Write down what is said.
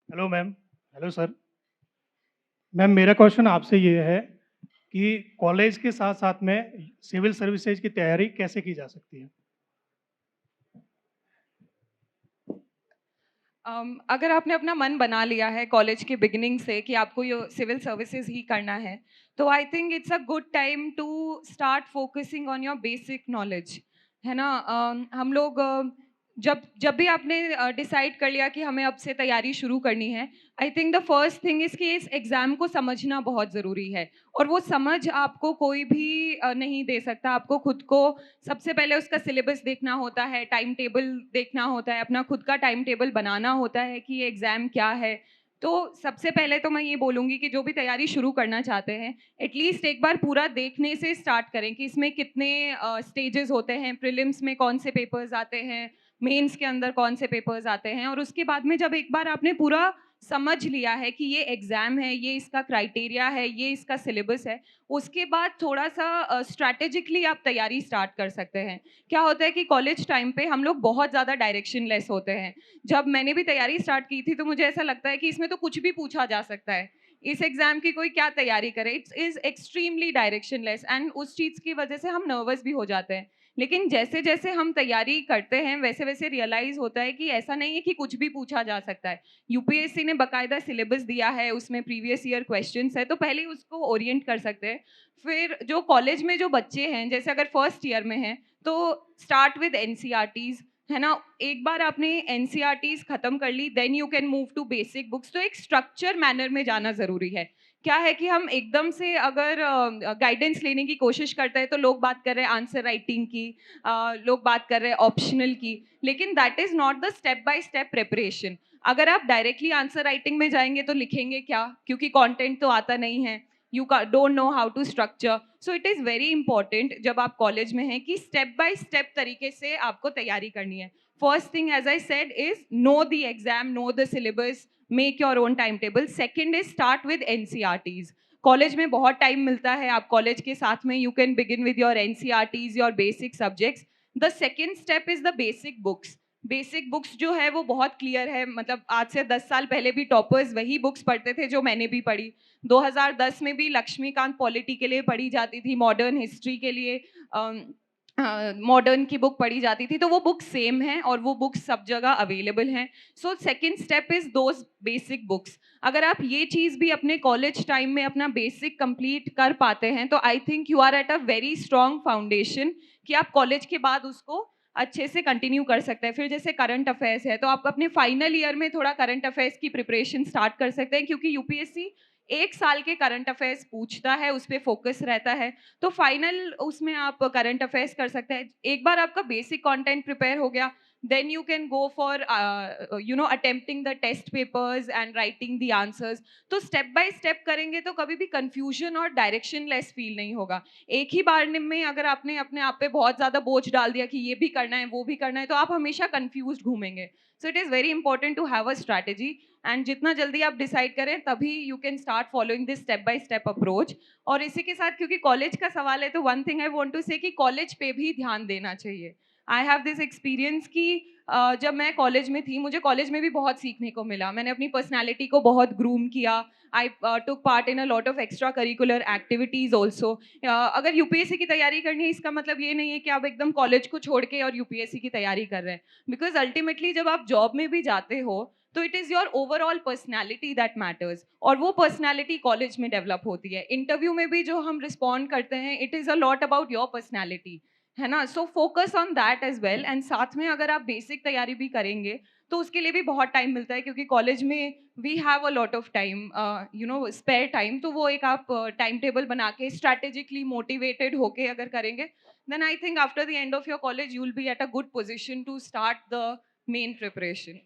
Hello ma'am. Hello sir. Ma'am मेरा question आपसे ये है कि कॉलेज के साथ साथ में सिविल सर्विसेज की तैयारी कैसे की जा सकती है? अगर आपने अपना मन बना लिया है कॉलेज के बिगिनिंग से कि आपको ये सिविल सर्विसेज ही करना है, तो I think it's a good time to start focusing on your basic knowledge, है ना। हम लोग जब जब भी आपने डिसाइड कर लिया कि हमें अब से तैयारी शुरू करनी है, I think the first thing is कि इस एग्ज़ाम को समझना बहुत ज़रूरी है। और वो समझ आपको कोई भी नहीं दे सकता। आपको खुद को सबसे पहले उसका सिलेबस देखना होता है, टाइम टेबल देखना होता है, अपना खुद का टाइम टेबल बनाना होता है कि ये एग्ज़ाम क्या है। तो सबसे पहले तो मैं ये बोलूँगी कि जो भी तैयारी शुरू करना चाहते हैं, एटलीस्ट एक बार पूरा देखने से स्टार्ट करें कि इसमें कितने स्टेजेस होते हैं, प्रीलिम्स में कौन से पेपर्स आते हैं, मेंस के अंदर कौन से पेपर्स आते हैं। और उसके बाद में जब एक बार आपने पूरा समझ लिया है कि ये एग्ज़ाम है, ये इसका क्राइटेरिया है, ये इसका सिलेबस है, उसके बाद थोड़ा-सा स्ट्रैटेजिकली आप तैयारी स्टार्ट कर सकते हैं। क्या होता है कि कॉलेज टाइम पे हम लोग बहुत ज़्यादा डायरेक्शनलेस होते हैं। जब मैंने भी तैयारी स्टार्ट की थी, तो मुझे ऐसा लगता है कि इसमें तो कुछ भी पूछा जा सकता है। इस एग्ज़ाम की कोई क्या तैयारी करे? It's is extremely directionless and उस चीज़ की वजह से हम नर्वस भी हो जाते हैं। लेकिन जैसे-जैसे हम तैयारी करते हैं, वैसे-वैसे रियलाइज़ होता है कि ऐसा नहीं है कि कुछ भी पूछा जा सकता है। यूपीएससी ने बाकायदा सिलेबस दिया है, उसमें प्रीवियस ईयर क्वेश्चंस है, तो पहले ही उसको ओरिएंट कर सकते हैं। फिर जो कॉलेज में जो बच्चे हैं, जैसे अगर फर्स्ट ईयर में हैं, तो स्टार्ट विद एनसीईआरटीज़, है ना? एक बार आपने एनसीईआरटीज़ खत्म कर ली, then you can move to basic books. तो एक स्ट्रक्चर मैनर में जाना ज़रूरी है। क्या है कि हम एकदम से अगर गाइडेंस लेने की कोशिश करते हैं, तो लोग बात कर रहे हैं आंसर राइटिंग की, लोग बात कर रहे हैं ऑप्शनल की, लेकिन that is not the step by step preparation. अगर आप डायरेक्टली आंसर राइटिंग में जाएँगे तो लिखेंगे क्या? क्योंकि कंटेंट तो आता नहीं है। You don't know how to structure. So it is very important जब आप कॉलेज में हैं कि स्टेप बाय स्टेप तरीके से आपको तैयारी करनी है। First thing as I said is know the exam, know the syllabus, make your own time table. Second is start with NCERTs. College में बहुत टाइम मिलता है, आप कॉलेज के साथ में you can begin with your NCERTs, your basic subjects. The second step is the basic books. Basic books जो है वो बहुत क्लियर है, मतलब आज से 10 साल पहले भी टॉपर्स वही बुक्स पढ़ते थे जो मैंने भी पढ़ी। 2010 में भी लक्ष्मीकांत पॉलिटी के लिए पढ़ी जाती थी, मॉडर्न हिस्ट्री के लिए मॉडर्न की बुक पढ़ी जाती थी, तो वो बुक सेम है और वो बुक्स सब जगह अवेलेबल हैं। So second step is those basic books. अगर आप ये चीज़ भी अपने कॉलेज टाइम में अपना बेसिक कंप्लीट कर पाते हैं, तो I think you are at a very strong foundation कि आप कॉलेज के बाद उसको अच्छे से कंटिन्यू कर सकते हैं। फिर जैसे करंट अफेयर्स है, तो आप अपने फाइनल ईयर में थोड़ा करंट अफेयर्स की प्रिपरेशन स्टार्ट कर सकते हैं, क्योंकि यूपीएससी 1 साल के करंट अफेयर्स पूछता है, उस पे फोकस रहता है। तो फाइनल उसमें आप करंट अफेयर्स कर सकते हैं। एक बार आपका बेसिक कंटेंट प्रिपेयर हो गया, then you can go for attempting the test papers and writing the answers. तो स्टेप बाय स्टेप करेंगे तो कभी भी कंफ्यूजन और डायरेक्शनलेस फील नहीं होगा। एक ही बार में अगर आपने अपने आप पे बहुत ज़्यादा बोझ डाल दिया कि ये भी करना है, वो भी करना है, तो आप हमेशा कन्फ्यूज़्ड घूमेंगे। So it is very important to have a strategy, and जितना जल्दी आप डिसाइड करें, तभी you can start following this step by step approach. और इसी के साथ, क्योंकि कॉलेज का सवाल है, तो one thing I want to say कि कॉलेज पे भी ध्यान देना चाहिए। आई हैव दिस एक्सपीरियंस कि जब मैं कॉलेज में थी, मुझे कॉलेज में भी बहुत सीखने को मिला। मैंने अपनी पर्सनैलिटी को बहुत ग्रूम किया। I took part in a lot of extra curricular activities also. अगर यूपीएससी की तैयारी करनी है, इसका मतलब ये नहीं है कि आप एकदम कॉलेज को छोड़ के और यूपीएससी की तैयारी कर रहे हैं। बिकॉज़ अल्टीमेटली जब आप जॉब में भी जाते हो, तो it is your overall personality that matters, और वो पर्सनैलिटी कॉलेज में डेवलप होती है। इंटरव्यू में भी जो हम रिस्पॉन्ड करते हैं, it is a lot about your personality, है ना? So focus on that as well, and साथ में अगर आप बेसिक तैयारी भी करेंगे, तो उसके लिए भी बहुत टाइम मिलता है, क्योंकि कॉलेज में we have a lot of time, spare time. तो वो एक आप टाइम टेबल बना के स्ट्रैटेजिकली मोटिवेटेड होके अगर करेंगे, then I think after the end of your college you will be at a good position to start the main preparation.